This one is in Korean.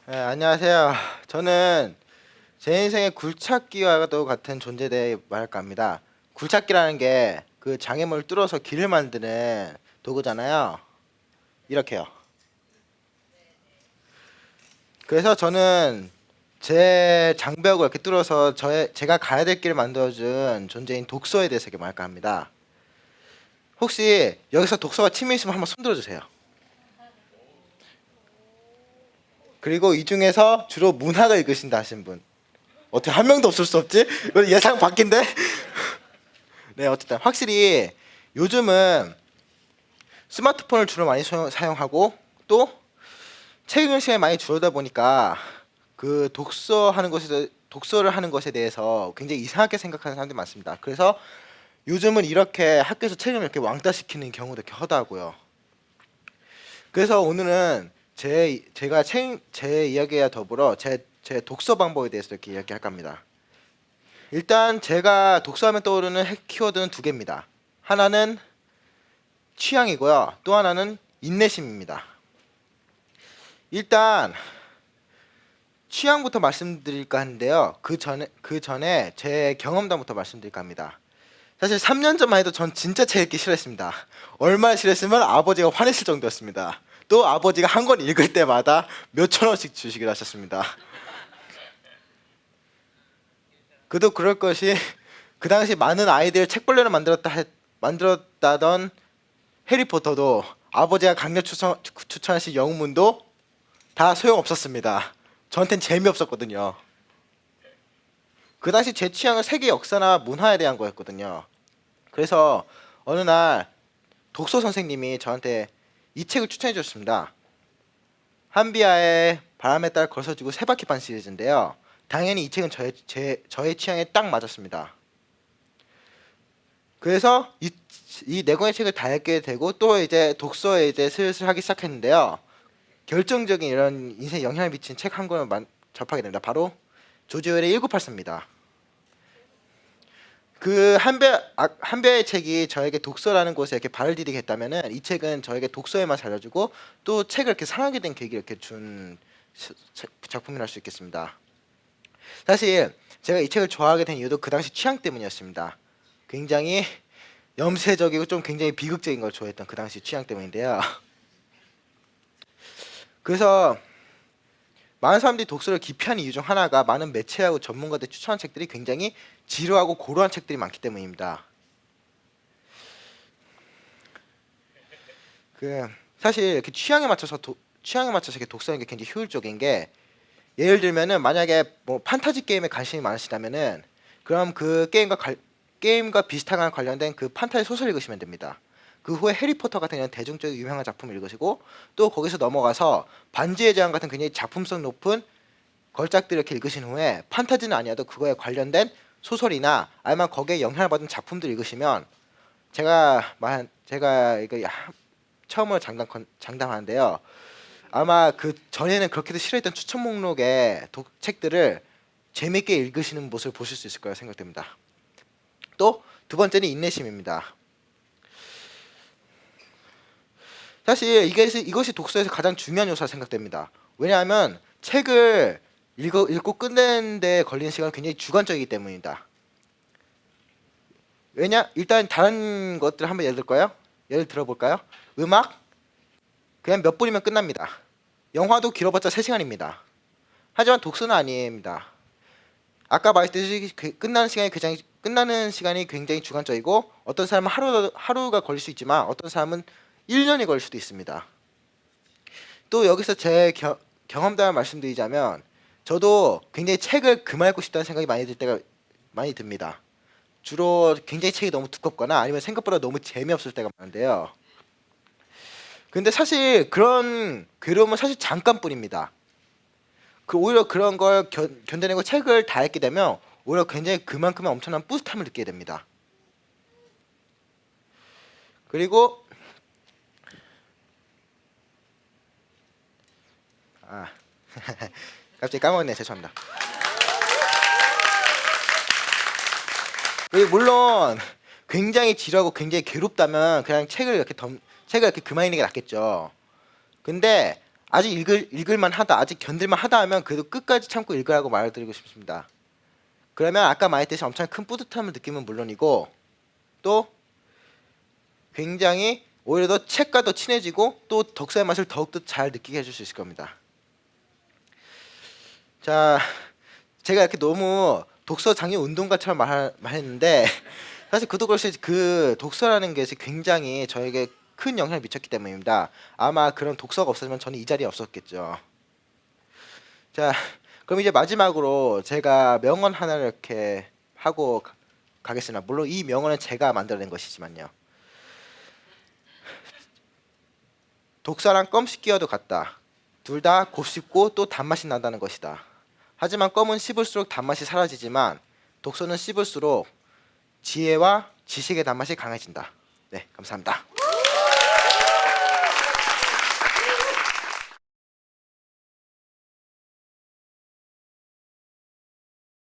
네, 안녕하세요. 저는 제 인생의 굴착기와도 같은 존재에 대해 말할까 합니다. 굴착기라는 게 그 장애물을 뚫어서 길을 만드는 도구잖아요. 이렇게요. 그래서 저는 제 장벽을 이렇게 뚫어서 제가 가야 될 길을 만들어준 존재인 독서에 대해서 이렇게 말할까 합니다. 혹시 여기서 독서가 취미 있으면 한번 손 들어주세요. 그리고 이 중에서 주로 문학을 읽으신다 하신 분. 어떻게 한 명도 없을 수 없지? 이거 예상 밖인데? 네, 어쨌든 확실히 요즘은 스마트폰을 주로 많이 사용하고 또 책 읽는 시간이 많이 줄어다 보니까 그 독서를 하는 것에 대해서 굉장히 이상하게 생각하는 사람들이 많습니다. 그래서 요즘은 이렇게 학교에서 책을 이렇게 왕따 시키는 경우도 이렇게 허다고요. 그래서 오늘은 제 이야기와 더불어 제 독서 방법에 대해서 이렇게 이야기할까 합니다. 일단 제가 독서하면 떠오르는 키워드는 두 개입니다. 하나는 취향이고요. 또 하나는 인내심입니다. 일단 취향부터 말씀드릴까 하는데요. 그 전에 제 경험담부터 말씀드릴까 합니다. 사실 3년 전만 해도 전 진짜 책 읽기 싫어했습니다. 얼마나 싫어했으면 아버지가 화냈을 정도였습니다. 또 아버지가 한 권 읽을 때마다 몇천 원씩 주시기로 하셨습니다. 그도 그럴 것이 그 당시 많은 아이들 책벌레를 만들었다던 해리포터도 아버지가 강력 추천하신 영문도 다 소용없었습니다. 저한텐 재미없었거든요. 그 당시 제 취향은 세계 역사나 문화에 대한 거였거든요. 그래서 어느 날 독서 선생님이 저한테 이 책을 추천해 주셨습니다. 한비아의 바람에 따라 걸어지고 세바퀴반 시리즈인데요. 당연히 이 책은 저의 취향에 딱 맞았습니다. 그래서 이 네 권의 책을 다 읽게 되고 또 이제 독서에 이제 슬슬 하기 시작했는데요. 결정적인 이런 인생에 영향을 미친 책 한 권을 접하게 됩니다. 바로 조지 오웰의 1984입니다. 그 한배의 책이 저에게 독서라는 곳에 이렇게 발을 디디게 했다면은 이 책은 저에게 독서에만 살려주고 또 책을 이렇게 사랑하게 된 계기를 이렇게 준 작품이라 할 수 있겠습니다. 사실 제가 이 책을 좋아하게 된 이유도 그 당시 취향 때문이었습니다. 굉장히 염세적이고 좀 굉장히 비극적인 걸 좋아했던 그 당시 취향 때문인데요. 그래서 많은 사람들이 독서를 기피하는 이유 중 하나가 많은 매체하고 전문가들이 추천한 책들이 굉장히 지루하고 고루한 책들이 많기 때문입니다. 사실 이렇게 취향에 맞춰서 이렇게 독서하는 게 굉장히 효율적인 게 예를 들면은 만약에 뭐 판타지 게임에 관심이 많으시다면은 그럼 그 게임과 비슷한 관련된 그 판타지 소설 읽으시면 됩니다. 그 후에 해리포터 같은 이런 대중적인 유명한 작품을 읽으시고 또 거기서 넘어가서 반지의 제왕 같은 굉장히 작품성 높은 걸작들을 이렇게 읽으신 후에 판타지는 아니어도 그거에 관련된 소설이나 아니면 거기에 영향을 받은 작품들 읽으시면 제가 이거 처음으로 장담하는데요. 아마 그 전에는 그렇게도 싫어했던 추천 목록의 책들을 재밌게 읽으시는 모습을 보실 수 있을 거라 생각됩니다. 또 두 번째는 인내심입니다. 사실 이것이 독서에서 가장 중요한 요소라 생각됩니다. 왜냐하면 책을 읽고 끝내는 데 걸리는 시간은 굉장히 주관적이기 때문이다. 일단 다른 것들 한번 예를 들어볼까요? 음악? 그냥 몇 분이면 끝납니다. 영화도 길어봤자 3시간입니다. 하지만 독서는 아닙니다. 아까 말했듯이 끝나는 시간이 굉장히 주관적이고 어떤 사람은 하루가 걸릴 수 있지만 어떤 사람은 1년이 걸릴 수도 있습니다. 또 여기서 제 경험담을 말씀드리자면 저도 굉장히 책을 그만 읽고 싶다는 생각이 많이 들 때가 많이 듭니다. 주로 굉장히 책이 너무 두껍거나 아니면 생각보다 너무 재미없을 때가 많은데요. 근데 사실 그런 괴로움은 사실 잠깐뿐입니다. 오히려 그런 걸 견뎌내고 책을 다 읽게 되면 오히려 굉장히 그만큼의 엄청난 뿌듯함을 느끼게 됩니다. 그리고 갑자기 까먹었네. 죄송합니다. 그리고 물론 굉장히 지루하고 굉장히 괴롭다면 그냥 책을 이렇게 그만 읽는 게 낫겠죠. 근데 아직 읽을만 하다, 아직 견딜만 하다 하면 그래도 끝까지 참고 읽으라고 말드리고 싶습니다. 그러면 아까 말했듯이 엄청 큰 뿌듯함을 느끼면 물론이고 또 굉장히 오히려 더 책과 더 친해지고 또 독서의 맛을 더욱더 잘 느끼게 해줄 수 있을 겁니다. 자, 제가 이렇게 너무 독서 장애 운동가처럼 말했는데 사실 그도 그렇이 그 독서라는 것이 굉장히 저에게 큰 영향을 미쳤기 때문입니다. 아마 그런 독서가 없었으면 저는 이 자리에 없었겠죠. 자, 그럼 이제 마지막으로 제가 명언 하나를 이렇게 하고 가겠습니다. 물론 이 명언은 제가 만들어낸 것이지만요. 독서랑 껌 씹기와도 같다. 둘 다 곱씹고 또 단맛이 난다는 것이다. 하지만 껌은 씹을수록 단맛이 사라지지만 독서는 씹을수록 지혜와 지식의 단맛이 강해진다. 네, 감사합니다.